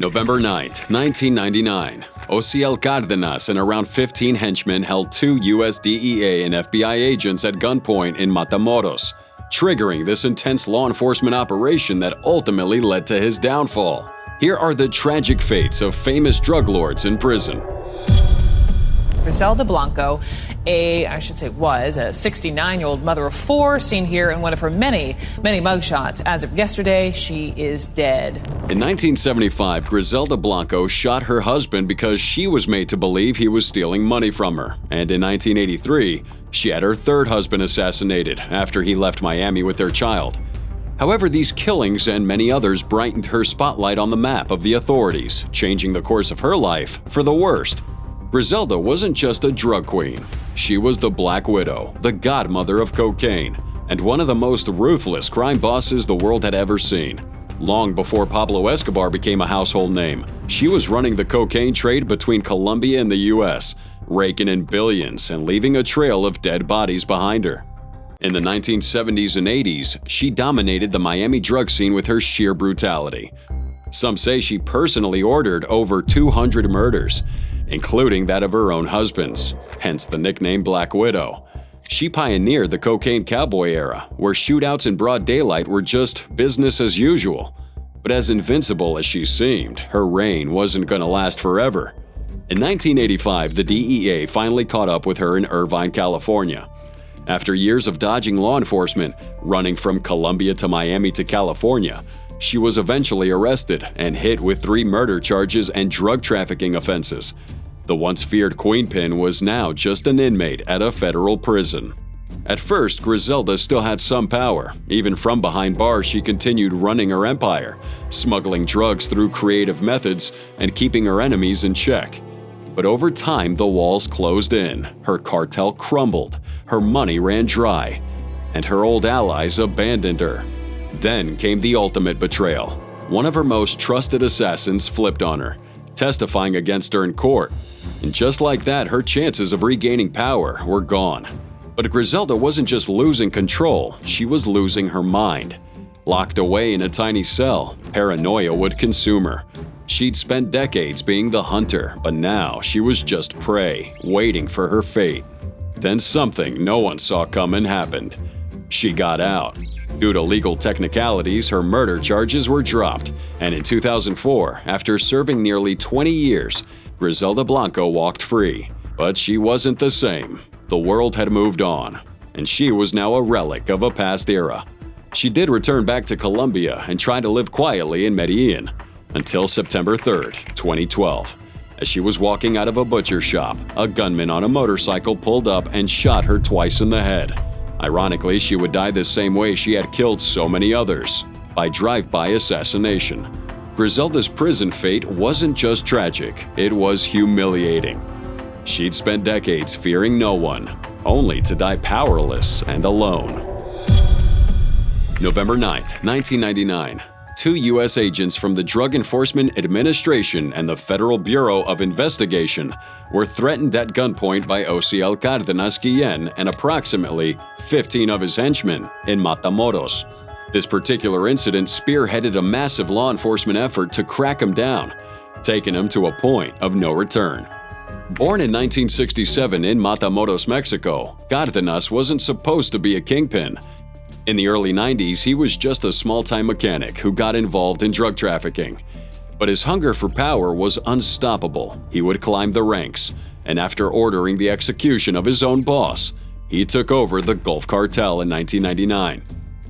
November 9, 1999. Ociel Cárdenas and around 15 henchmen held 2 U.S. DEA and FBI agents at gunpoint in Matamoros, triggering this intense law enforcement operation that ultimately led to his downfall. Here are the tragic fates of famous drug lords in prison. Griselda Blanco, was a 69-year-old mother of 4, seen here in one of her many mugshots. As of yesterday, she is dead. In 1975, Griselda Blanco shot her husband because she was made to believe he was stealing money from her. And in 1983, she had her third husband assassinated after he left Miami with their child. However, these killings and many others brightened her spotlight on the map of the authorities, changing the course of her life for the worst. Griselda wasn't just a drug queen. She was the Black Widow, the godmother of cocaine, and one of the most ruthless crime bosses the world had ever seen. Long before Pablo Escobar became a household name, she was running the cocaine trade between Colombia and the U.S., raking in billions and leaving a trail of dead bodies behind her. In the 1970s and 80s, she dominated the Miami drug scene with her sheer brutality. Some say she personally ordered over 200 murders, including that of her own husbands, hence the nickname Black Widow. She pioneered the cocaine cowboy era, where shootouts in broad daylight were just business as usual. But as invincible as she seemed, her reign wasn't going to last forever. In 1985, the DEA finally caught up with her in Irvine, California. After years of dodging law enforcement, running from Colombia to Miami to California, she was eventually arrested and hit with 3 murder charges and drug trafficking offenses. The once feared Queenpin was now just an inmate at a federal prison. At first, Griselda still had some power. Even from behind bars, she continued running her empire, smuggling drugs through creative methods and keeping her enemies in check. But over time, the walls closed in, her cartel crumbled, her money ran dry, and her old allies abandoned her. Then came the ultimate betrayal. One of her most trusted assassins flipped on her, testifying against her in court. And just like that, her chances of regaining power were gone. But Griselda wasn't just losing control, she was losing her mind. Locked away in a tiny cell, paranoia would consume her. She'd spent decades being the hunter, but now she was just prey, waiting for her fate. Then something no one saw coming happened. She got out. Due to legal technicalities, her murder charges were dropped, and in 2004, after serving nearly 20 years, Griselda Blanco walked free. But she wasn't the same. The world had moved on, and she was now a relic of a past era. She did return back to Colombia and try to live quietly in Medellin, until September 3, 2012. As she was walking out of a butcher shop, a gunman on a motorcycle pulled up and shot her twice in the head. Ironically, she would die the same way she had killed so many others, by drive-by assassination. Griselda's prison fate wasn't just tragic, it was humiliating. She'd spent decades fearing no one, only to die powerless and alone. November 9, 1999. 2 U.S. agents from the Drug Enforcement Administration and the Federal Bureau of Investigation were threatened at gunpoint by Ociel Cárdenas Guillén and approximately 15 of his henchmen in Matamoros. This particular incident spearheaded a massive law enforcement effort to crack him down, taking him to a point of no return. Born in 1967 in Matamoros, Mexico, Cárdenas wasn't supposed to be a kingpin. In the early 90s, he was just a small-time mechanic who got involved in drug trafficking. But his hunger for power was unstoppable. He would climb the ranks, and after ordering the execution of his own boss, he took over the Gulf Cartel in 1999.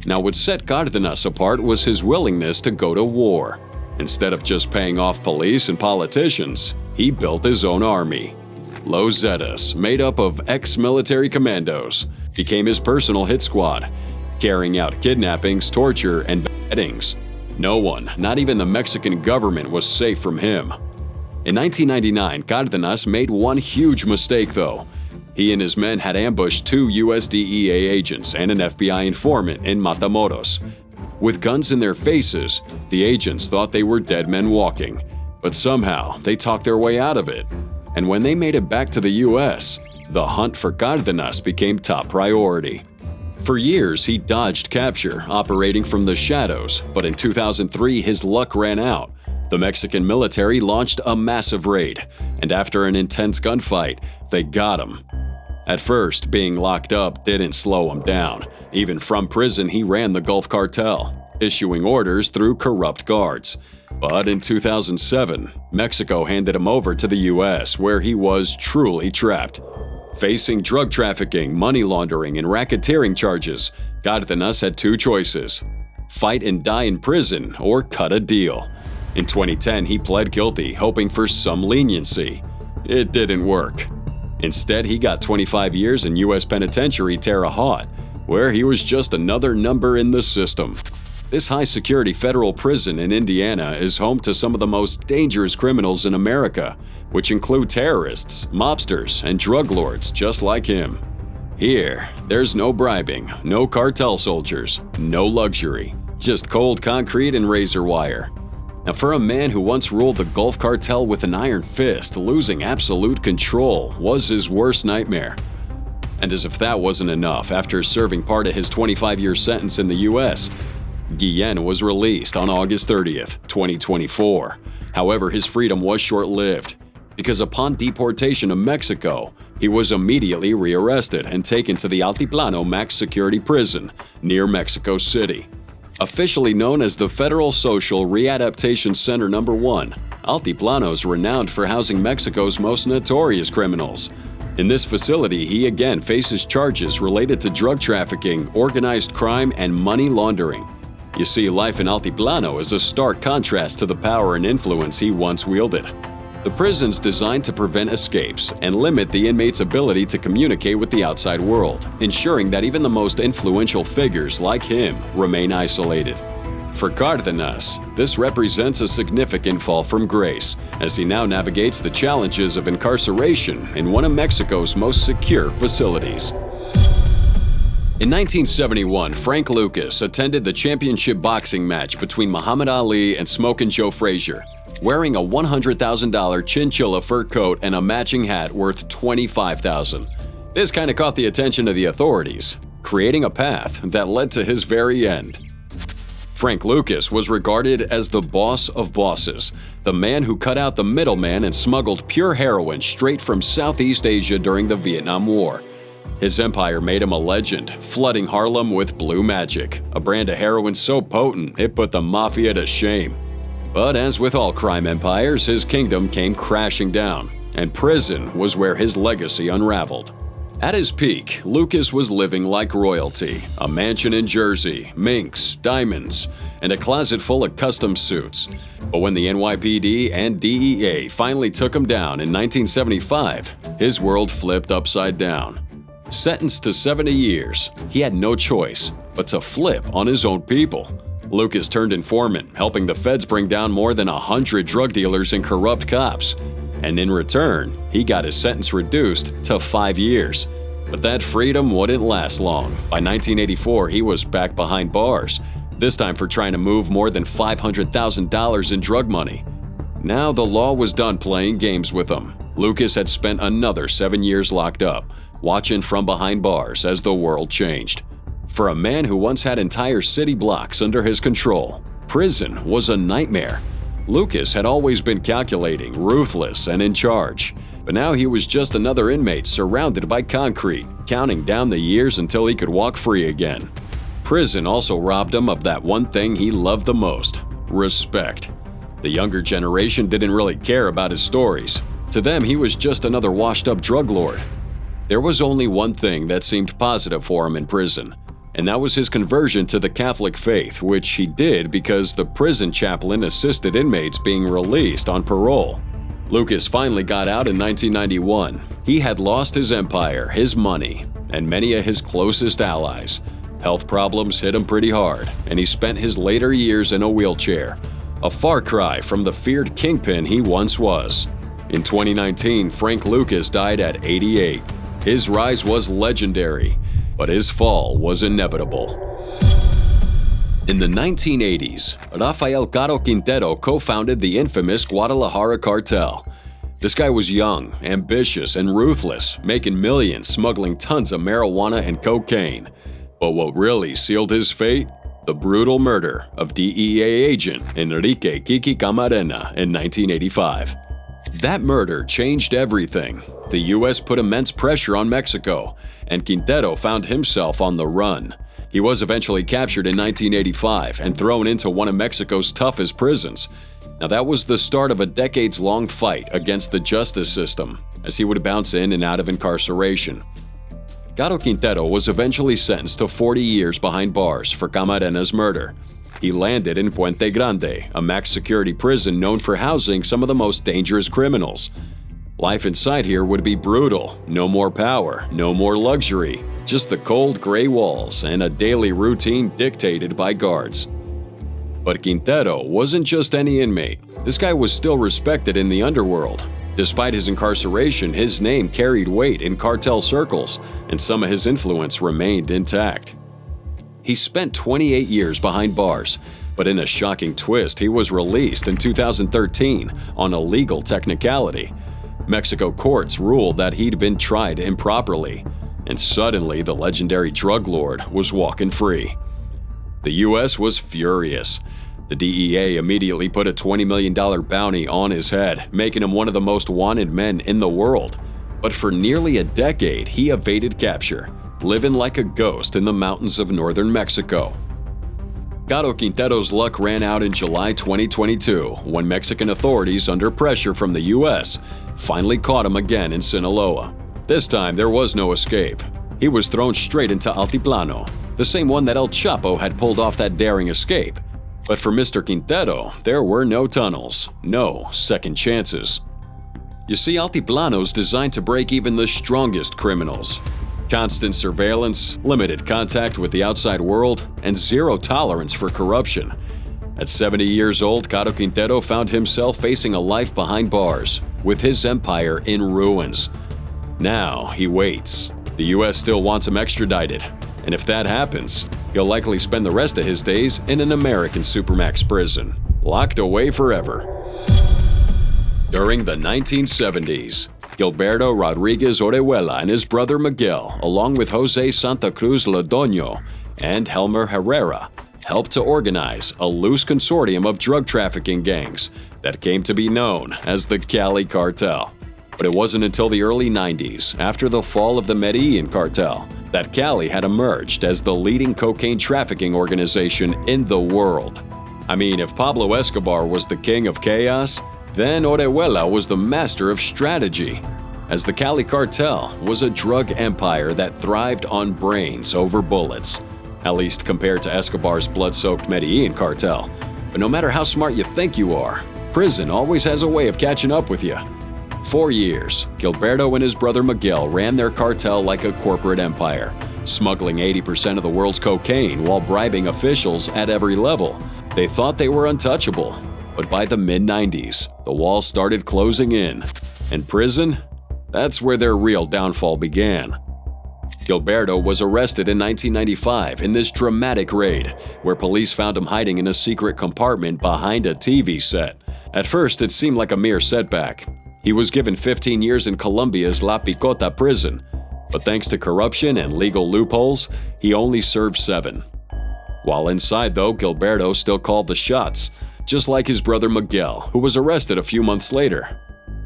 Now, what set Cárdenas apart was his willingness to go to war. Instead of just paying off police and politicians, he built his own army. Los Zetas, made up of ex-military commandos, became his personal hit squad, carrying out kidnappings, torture, and beheadings. No one, not even the Mexican government, was safe from him. In 1999, Cárdenas made one huge mistake, though. He and his men had ambushed 2 US DEA agents and an FBI informant in Matamoros. With guns in their faces, the agents thought they were dead men walking, but somehow they talked their way out of it. And when they made it back to the US, the hunt for Cárdenas became top priority. For years, he dodged capture, operating from the shadows, but in 2003 his luck ran out. The Mexican military launched a massive raid, and after an intense gunfight, they got him. At first, being locked up didn't slow him down. Even from prison, he ran the Gulf Cartel, issuing orders through corrupt guards. But in 2007, Mexico handed him over to the U.S., where he was truly trapped. Facing drug trafficking, money laundering, and racketeering charges, Cárdenas had two choices: fight and die in prison or cut a deal. In 2010, he pled guilty, hoping for some leniency. It didn't work. Instead, he got 25 years in U.S. Penitentiary Terre Haute, where he was just another number in the system. This high-security federal prison in Indiana is home to some of the most dangerous criminals in America, which include terrorists, mobsters, and drug lords just like him. Here, there's no bribing, no cartel soldiers, no luxury, just cold concrete and razor wire. Now, for a man who once ruled the Gulf Cartel with an iron fist, losing absolute control was his worst nightmare. And as if that wasn't enough, after serving part of his 25-year sentence in the U.S., Guillen was released on August 30th, 2024. However, his freedom was short-lived, because upon deportation to Mexico, he was immediately rearrested and taken to the Altiplano Max Security Prison near Mexico City. Officially known as the Federal Social Readaptation Center No. 1, Altiplano is renowned for housing Mexico's most notorious criminals. In this facility, he again faces charges related to drug trafficking, organized crime, and money laundering. You see, life in Altiplano is a stark contrast to the power and influence he once wielded. The prison's designed to prevent escapes and limit the inmates' ability to communicate with the outside world, ensuring that even the most influential figures like him remain isolated. For Cárdenas, this represents a significant fall from grace, as he now navigates the challenges of incarceration in one of Mexico's most secure facilities. In 1971, Frank Lucas attended the championship boxing match between Muhammad Ali and Smokin' Joe Frazier, wearing a $100,000 chinchilla fur coat and a matching hat worth $25,000. This kind of caught the attention of the authorities, creating a path that led to his very end. Frank Lucas was regarded as the boss of bosses, the man who cut out the middleman and smuggled pure heroin straight from Southeast Asia during the Vietnam War. His empire made him a legend, flooding Harlem with blue magic, a brand of heroin so potent it put the mafia to shame. But as with all crime empires, his kingdom came crashing down, and prison was where his legacy unraveled. At his peak, Lucas was living like royalty, a mansion in Jersey, minks, diamonds, and a closet full of custom suits. But when the NYPD and DEA finally took him down in 1975, his world flipped upside down. Sentenced to 70 years, he had no choice but to flip on his own people. Lucas turned informant, helping the feds bring down more than 100 drug dealers and corrupt cops. And in return, he got his sentence reduced to 5 years. But that freedom wouldn't last long. By 1984, he was back behind bars, this time for trying to move more than $500,000 in drug money. Now the law was done playing games with him. Lucas had spent another 7 years locked up, watching from behind bars as the world changed. For a man who once had entire city blocks under his control, prison was a nightmare. Lucas had always been calculating, ruthless, and in charge. But now he was just another inmate surrounded by concrete, counting down the years until he could walk free again. Prison also robbed him of that one thing he loved the most: respect. The younger generation didn't really care about his stories. To them, he was just another washed-up drug lord. There was only one thing that seemed positive for him in prison, and that was his conversion to the Catholic faith, which he did because the prison chaplain assisted inmates being released on parole. Lucas finally got out in 1991. He had lost his empire, his money, and many of his closest allies. Health problems hit him pretty hard, and he spent his later years in a wheelchair, a far cry from the feared kingpin he once was. In 2019, Frank Lucas died at 88. His rise was legendary, but his fall was inevitable. In the 1980s, Rafael Caro Quintero co-founded the infamous Guadalajara cartel. This guy was young, ambitious, and ruthless, making millions smuggling tons of marijuana and cocaine. But what really sealed his fate? The brutal murder of DEA agent Enrique Kiki Camarena in 1985. That murder changed everything. The U.S. put immense pressure on Mexico, and Quintero found himself on the run. He was eventually captured in 1985 and thrown into one of Mexico's toughest prisons. Now that was the start of a decades-long fight against the justice system, as he would bounce in and out of incarceration. Caro Quintero was eventually sentenced to 40 years behind bars for Camarena's murder. He landed in Puente Grande, a max-security prison known for housing some of the most dangerous criminals. Life inside here would be brutal. No more power, no more luxury, just the cold gray walls and a daily routine dictated by guards. But Quintero wasn't just any inmate. This guy was still respected in the underworld. Despite his incarceration, his name carried weight in cartel circles, and some of his influence remained intact. He spent 28 years behind bars, but in a shocking twist, he was released in 2013 on a legal technicality. Mexico courts ruled that he'd been tried improperly, and suddenly the legendary drug lord was walking free. The U.S. was furious. The DEA immediately put a $20 million bounty on his head, making him one of the most wanted men in the world. But for nearly a decade, he evaded capture, living like a ghost in the mountains of northern Mexico. Caro Quintero's luck ran out in July 2022 when Mexican authorities, under pressure from the U.S., finally caught him again in Sinaloa. This time, there was no escape. He was thrown straight into Altiplano, the same one that El Chapo had pulled off that daring escape. But for Mr. Quintero, there were no tunnels, no second chances. You see, Altiplano's designed to break even the strongest criminals. Constant surveillance, limited contact with the outside world, and zero tolerance for corruption. At 70 years old, Caro Quintero found himself facing a life behind bars, with his empire in ruins. Now he waits. The U.S. still wants him extradited, and if that happens, he'll likely spend the rest of his days in an American supermax prison, locked away forever. During the 1970s, Gilberto Rodriguez Orihuela and his brother Miguel, along with Jose Santa Cruz Lodoño and Helmer Herrera, helped to organize a loose consortium of drug trafficking gangs that came to be known as the Cali Cartel. But it wasn't until the early 90s, after the fall of the Medellin cartel, that Cali had emerged as the leading cocaine trafficking organization in the world. I mean, if Pablo Escobar was the king of chaos, then Orihuela was the master of strategy, as the Cali Cartel was a drug empire that thrived on brains over bullets, at least compared to Escobar's blood-soaked Medellin cartel. But no matter how smart you think you are, prison always has a way of catching up with you. 4 years, Gilberto and his brother Miguel ran their cartel like a corporate empire, smuggling 80% of the world's cocaine while bribing officials at every level. They thought they were untouchable. But by the mid-90s, the walls started closing in. And prison? That's where their real downfall began. Gilberto was arrested in 1995 in this dramatic raid, where police found him hiding in a secret compartment behind a TV set. At first, it seemed like a mere setback. He was given 15 years in Colombia's La Picota prison, but thanks to corruption and legal loopholes, he only served 7. While inside, though, Gilberto still called the shots, just like his brother Miguel, who was arrested a few months later.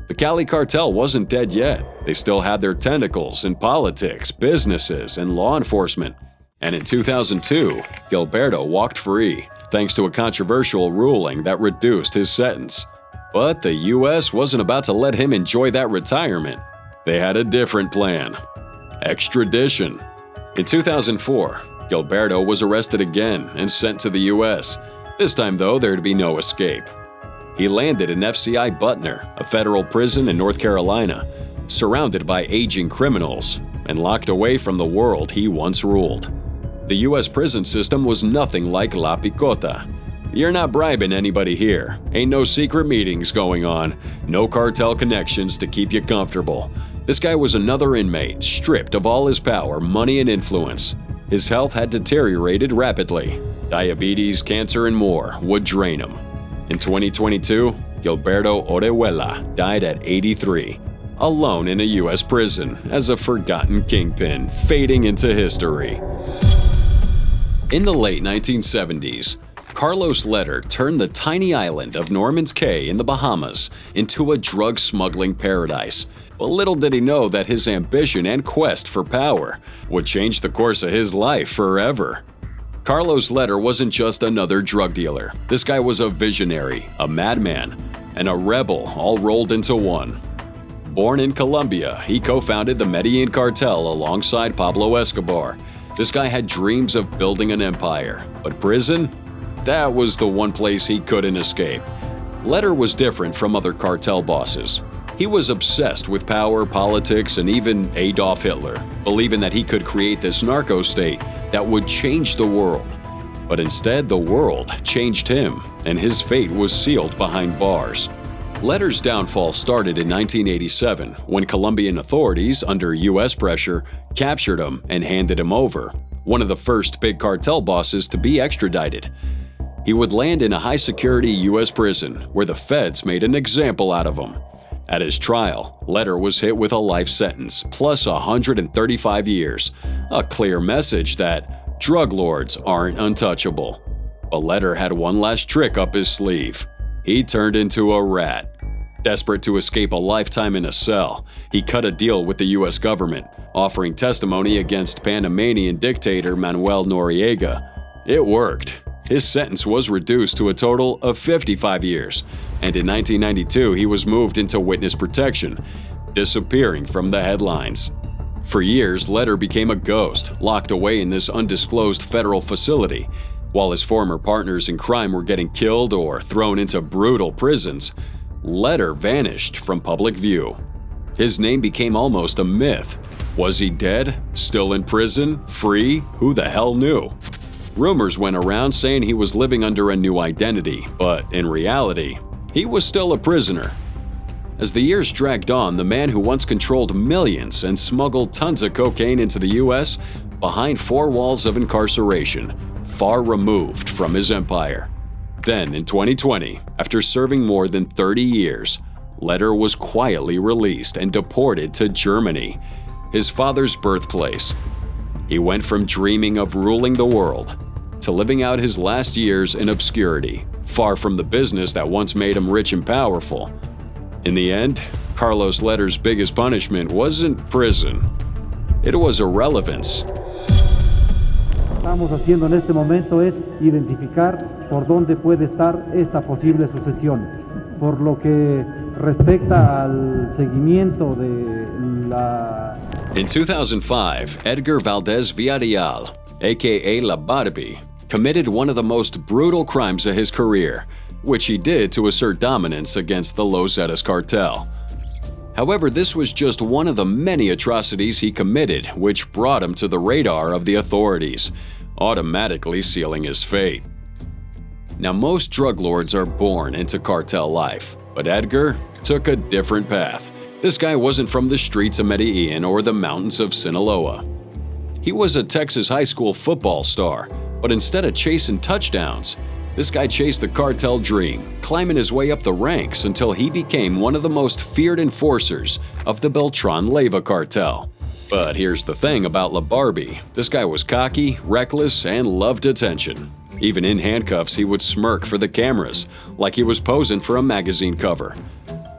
The Cali Cartel wasn't dead yet. They still had their tentacles in politics, businesses, and law enforcement. And in 2002, Gilberto walked free, thanks to a controversial ruling that reduced his sentence. But the U.S. wasn't about to let him enjoy that retirement. They had a different plan: extradition. In 2004, Gilberto was arrested again and sent to the U.S. This time, though, there'd be no escape. He landed in FCI Butner, a federal prison in North Carolina, surrounded by aging criminals and locked away from the world he once ruled. The U.S. prison system was nothing like La Picota. You're not bribing anybody here. Ain't no secret meetings going on. No cartel connections to keep you comfortable. This guy was another inmate, stripped of all his power, money, and influence. His health had deteriorated rapidly. Diabetes, cancer, and more would drain him. In 2022, Gilberto Orihuela died at 83, alone in a U.S. prison as a forgotten kingpin, fading into history. In the late 1970s, Carlos Letter turned the tiny island of Norman's Cay in the Bahamas into a drug smuggling paradise. But little did he know that his ambition and quest for power would change the course of his life forever. Carlos Letter wasn't just another drug dealer. This guy was a visionary, a madman, and a rebel all rolled into one. Born in Colombia, he co-founded the Medellin cartel alongside Pablo Escobar. This guy had dreams of building an empire, but prison? That was the one place he couldn't escape. Letter was different from other cartel bosses. He was obsessed with power, politics, and even Adolf Hitler, believing that he could create this narco state that would change the world. But instead, the world changed him, and his fate was sealed behind bars. Letter's downfall started in 1987 when Colombian authorities, under U.S. pressure, captured him and handed him over, one of the first big cartel bosses to be extradited. He would land in a high-security U.S. prison where the feds made an example out of him. At his trial, Letter was hit with a life sentence plus 135 years, a clear message that drug lords aren't untouchable. But Letter had one last trick up his sleeve. He turned into a rat. Desperate to escape a lifetime in a cell, he cut a deal with the U.S. government, offering testimony against Panamanian dictator Manuel Noriega. It worked. His sentence was reduced to a total of 55 years, and in 1992 he was moved into witness protection, disappearing from the headlines. For years, Letter became a ghost, locked away in this undisclosed federal facility. While his former partners in crime were getting killed or thrown into brutal prisons, Letter vanished from public view. His name became almost a myth. Was he dead? Still in prison? Free? Who the hell knew? Rumors went around saying he was living under a new identity, but in reality, he was still a prisoner. As the years dragged on, the man who once controlled millions and smuggled tons of cocaine into the U.S. behind four walls of incarceration, far removed from his empire. Then, in 2020, after serving more than 30 years, Letter was quietly released and deported to Germany, his father's birthplace. He went from dreaming of ruling the world to living out his last years in obscurity, far from the business that once made him rich and powerful. In the end, Carlos Letter's biggest punishment wasn't prison. It was irrelevance. Estamos haciendo en este momento es identificar por dónde puede estar esta posible sucesión. Por lo que respecta al seguimiento de la... In 2005, Edgar Valdez Villarreal, aka La Barbie, committed one of the most brutal crimes of his career, which he did to assert dominance against the Los Zetas cartel. However, this was just one of the many atrocities he committed which brought him to the radar of the authorities, automatically sealing his fate. Now, most drug lords are born into cartel life, but Edgar took a different path. This guy wasn't from the streets of Medellin or the mountains of Sinaloa. He was a Texas high school football star, but instead of chasing touchdowns, this guy chased the cartel dream, climbing his way up the ranks until he became one of the most feared enforcers of the Beltran Leyva cartel. But here's the thing about La Barbie. This guy was cocky, reckless, and loved attention. Even in handcuffs, he would smirk for the cameras, like he was posing for a magazine cover.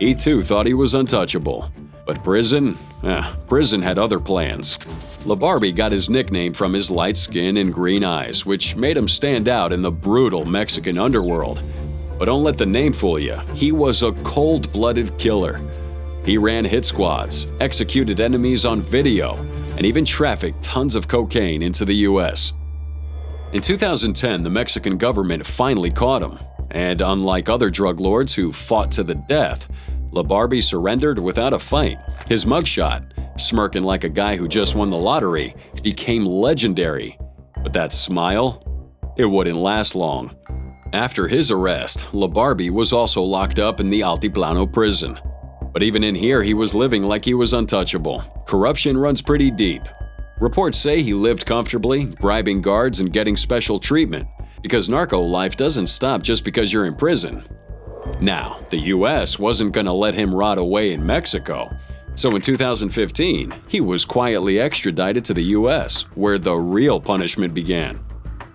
He too thought he was untouchable. But prison had other plans. La Barbie got his nickname from his light skin and green eyes, which made him stand out in the brutal Mexican underworld. But don't let the name fool you. He was a cold-blooded killer. He ran hit squads, executed enemies on video, and even trafficked tons of cocaine into the U.S. In 2010, the Mexican government finally caught him, and unlike other drug lords who fought to the death, La Barbie surrendered without a fight. His mugshot, smirking like a guy who just won the lottery, became legendary. But that smile? It wouldn't last long. After his arrest, La Barbie was also locked up in the Altiplano prison. But even in here, he was living like he was untouchable. Corruption runs pretty deep. Reports say he lived comfortably, bribing guards and getting special treatment, because narco life doesn't stop just because you're in prison. Now, the US wasn't gonna let him rot away in Mexico. So in 2015, he was quietly extradited to the US, where the real punishment began.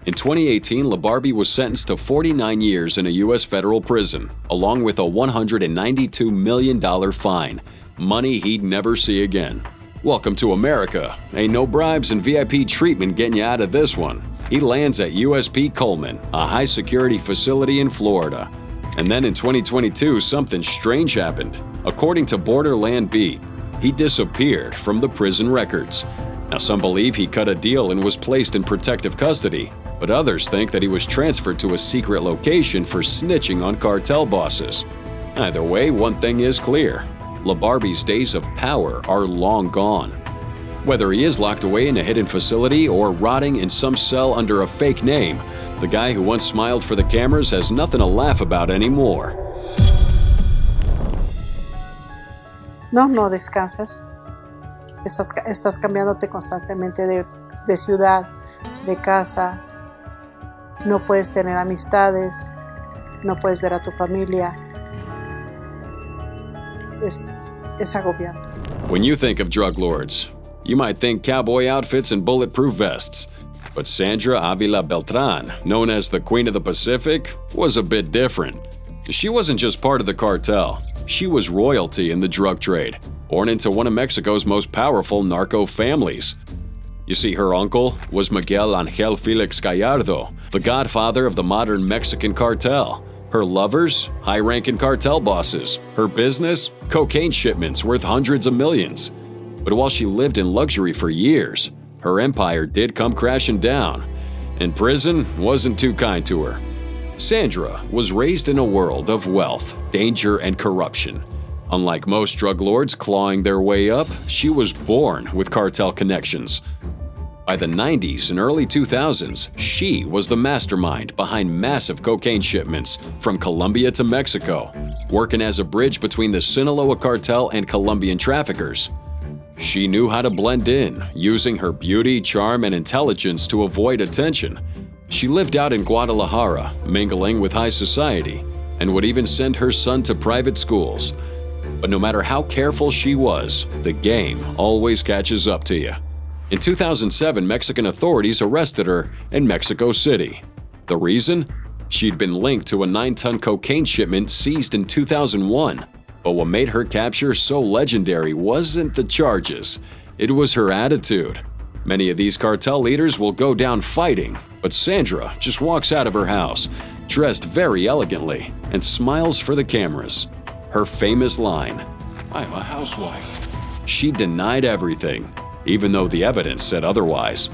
In 2018, LaBarbie was sentenced to 49 years in a U.S. federal prison, along with a $192 million fine, money he'd never see again. Welcome to America. Ain't no bribes and VIP treatment getting you out of this one. He lands at USP Coleman, a high-security facility in Florida. And then in 2022, something strange happened. According to Borderland Beat, he disappeared from the prison records. Now, some believe he cut a deal and was placed in protective custody, but others think that he was transferred to a secret location for snitching on cartel bosses. Either way, one thing is clear. LaBarbie's days of power are long gone. Whether he is locked away in a hidden facility or rotting in some cell under a fake name, the guy who once smiled for the cameras has nothing to laugh about anymore. No descansas. Estás cambiándote constantemente de ciudad, de casa. No puedes tener amistades, no puedes ver a tu familia. Es agobiante. When you think of drug lords, you might think cowboy outfits and bulletproof vests. But Sandra Avila Beltran, known as the Queen of the Pacific, was a bit different. She wasn't just part of the cartel. She was royalty in the drug trade, born into one of Mexico's most powerful narco families. You see, her uncle was Miguel Angel Felix Gallardo, the godfather of the modern Mexican cartel. Her lovers, high-ranking cartel bosses. Her business, cocaine shipments worth hundreds of millions. But while she lived in luxury for years, her empire did come crashing down, and prison wasn't too kind to her. Sandra was raised in a world of wealth, danger, and corruption. Unlike most drug lords clawing their way up, she was born with cartel connections. By the 90s and early 2000s, she was the mastermind behind massive cocaine shipments from Colombia to Mexico, working as a bridge between the Sinaloa cartel and Colombian traffickers. She knew how to blend in, using her beauty, charm, and intelligence to avoid attention. She lived out in Guadalajara, mingling with high society, and would even send her son to private schools. But no matter how careful she was, the game always catches up to you. In 2007, Mexican authorities arrested her in Mexico City. The reason? She'd been linked to a 9-ton cocaine shipment seized in 2001. But what made her capture so legendary wasn't the charges, it was her attitude. Many of these cartel leaders will go down fighting, but Sandra just walks out of her house, dressed very elegantly, and smiles for the cameras. Her famous line, "I'm a housewife." She denied everything, even though the evidence said otherwise.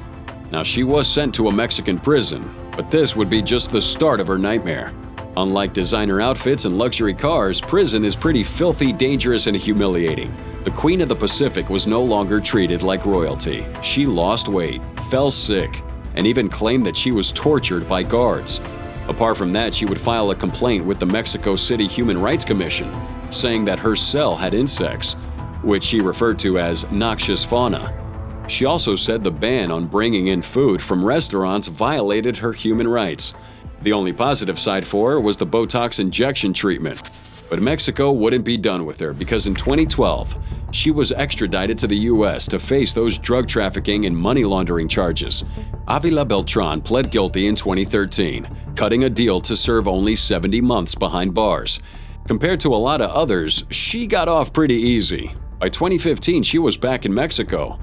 Now, she was sent to a Mexican prison, but this would be just the start of her nightmare. Unlike designer outfits and luxury cars, prison is pretty filthy, dangerous, and humiliating. The Queen of the Pacific was no longer treated like royalty. She lost weight, fell sick, and even claimed that she was tortured by guards. Apart from that, she would file a complaint with the Mexico City Human Rights Commission, saying that her cell had insects, which she referred to as noxious fauna. She also said the ban on bringing in food from restaurants violated her human rights. The only positive side for her was the Botox injection treatment. But Mexico wouldn't be done with her because in 2012, she was extradited to the U.S. to face those drug trafficking and money laundering charges. Avila Beltran pled guilty in 2013, cutting a deal to serve only 70 months behind bars. Compared to a lot of others, she got off pretty easy. By 2015, she was back in Mexico.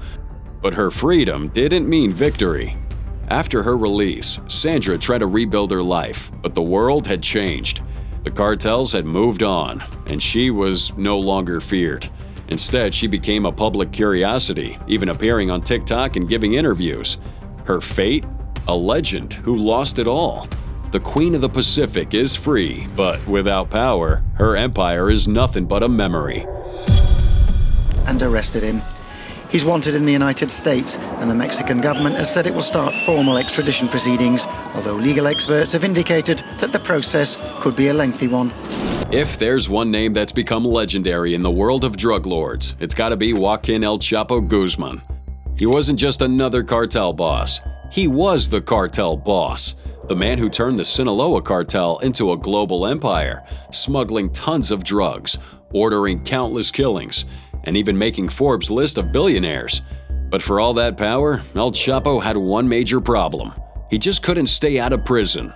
But her freedom didn't mean victory. After her release, Sandra tried to rebuild her life, but the world had changed. The cartels had moved on, and she was no longer feared. Instead, she became a public curiosity, even appearing on TikTok and giving interviews. Her fate? A legend who lost it all. The Queen of the Pacific is free, but without power, her empire is nothing but a memory. And arrested him. He's wanted in the United States, and the Mexican government has said it will start formal extradition proceedings, although legal experts have indicated that the process could be a lengthy one. If there's one name that's become legendary in the world of drug lords, it's gotta be Joaquin El Chapo Guzman. He wasn't just another cartel boss. He was the cartel boss. The man who turned the Sinaloa cartel into a global empire, smuggling tons of drugs, ordering countless killings, and even making Forbes' list of billionaires. But for all that power, El Chapo had one major problem. He just couldn't stay out of prison.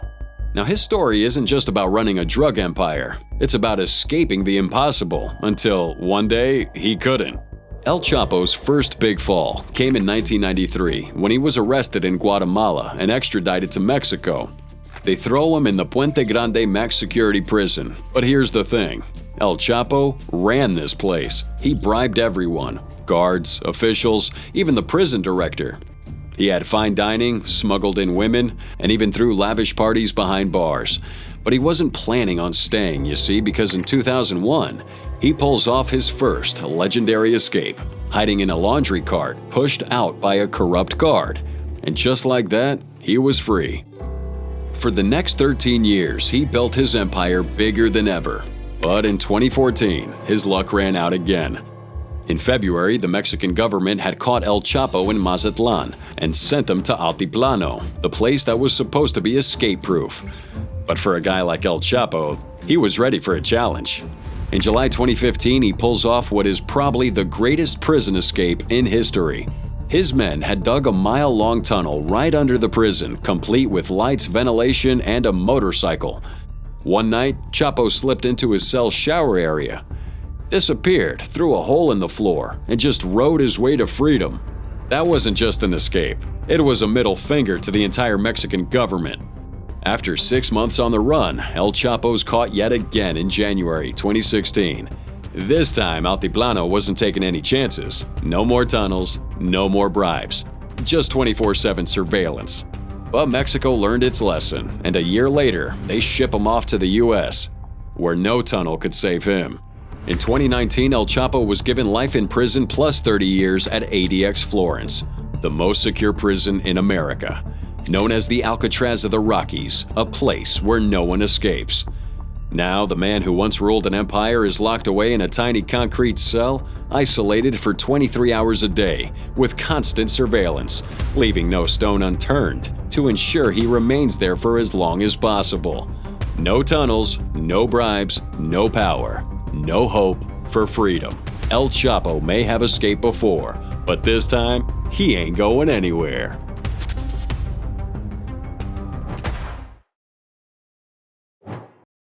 Now, his story isn't just about running a drug empire. It's about escaping the impossible until one day he couldn't. El Chapo's first big fall came in 1993 when he was arrested in Guatemala and extradited to Mexico. They throw him in the Puente Grande max security prison. But here's the thing. El Chapo ran this place. He bribed everyone. Guards, officials, even the prison director. He had fine dining, smuggled in women, and even threw lavish parties behind bars. But he wasn't planning on staying, you see, because in 2001, he pulls off his first legendary escape, hiding in a laundry cart pushed out by a corrupt guard. And just like that, he was free. For the next 13 years, he built his empire bigger than ever. But in 2014, his luck ran out again. In February, the Mexican government had caught El Chapo in Mazatlan and sent him to Altiplano, the place that was supposed to be escape-proof. But for a guy like El Chapo, he was ready for a challenge. In July 2015, he pulls off what is probably the greatest prison escape in history. His men had dug a mile-long tunnel right under the prison, complete with lights, ventilation, and a motorcycle. One night, Chapo slipped into his cell shower area, disappeared through a hole in the floor, and just rode his way to freedom. That wasn't just an escape. It was a middle finger to the entire Mexican government. After 6 months on the run, El Chapo's caught yet again in January 2016. This time, Altiplano wasn't taking any chances. No more tunnels, no more bribes. Just 24/7 surveillance. But Mexico learned its lesson, and a year later, they ship him off to the US, where no tunnel could save him. In 2019, El Chapo was given life in prison plus 30 years at ADX Florence, the most secure prison in America. Known as the Alcatraz of the Rockies, a place where no one escapes. Now, the man who once ruled an empire is locked away in a tiny concrete cell, isolated for 23 hours a day, with constant surveillance, leaving no stone unturned to ensure he remains there for as long as possible. No tunnels, no bribes, no power, no hope for freedom. El Chapo may have escaped before, but this time, he ain't going anywhere.